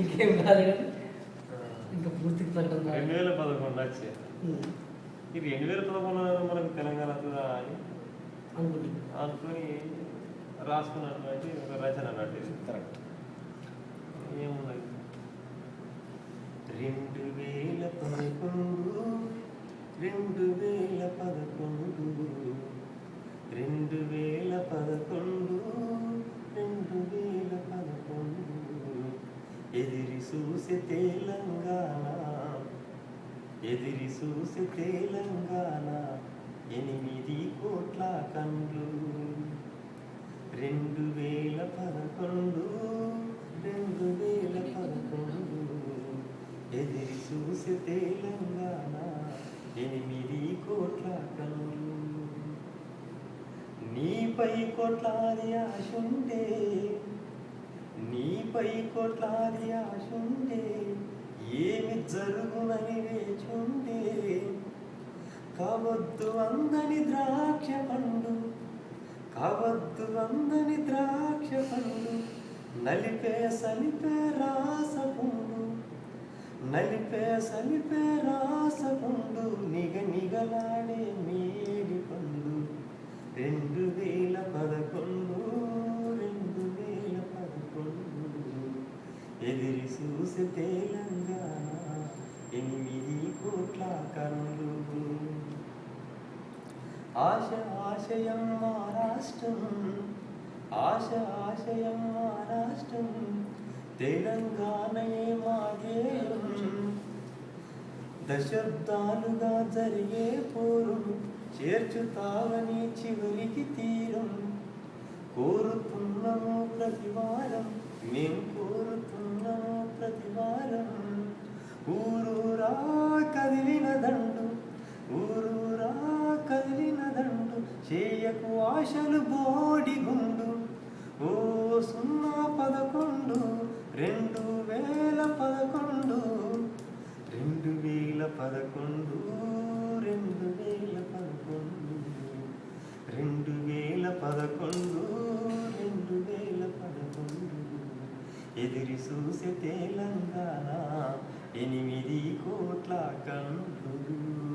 ఇంకేం కాదు కానీ ఇంకా పూర్తి ప్రకటన 2011 వచ్చే ఇది 2011 మనకు తెలంగాణ అని అనుకుని రాసుకున్నటువంటి ఒక రచన అన్నట్టు ఇది కరెక్ట్. ఏమున్నది 2011 ఎదిరి చూసే తెలంగాణ 8 కోట్ల కండ్లు 2011 ఎదిరి చూసే తెలంగాణ 8 కోట్ల కండ్లు. నీపై కోట్లాది ఆశుంటే ఏమి జరుగునని వేచుండే కావద్దు అందని ద్రాక్ష పండు నలిపే సలిపే రాస పండు నిగలాడే మేడి పండు 2011 ఎదిరి చూసే తెలంగాణ 8 కోట్ల కన్నులు. ఆశయం మహారాష్ట్రం తెలంగాణయే మాగేయం దశాబ్దాలుగా జరిగే పోరు చేర్చుతావని చివరికి తీరం కోరుతున్నాము ప్రతివారం ఊరూరా కదిలిన దండు చేయకు ఆశలు బోడిగుండు ఓ 011 2011 ఎదిరి చూసే తెలంగాణ 8 కోట్ల కండ్లు.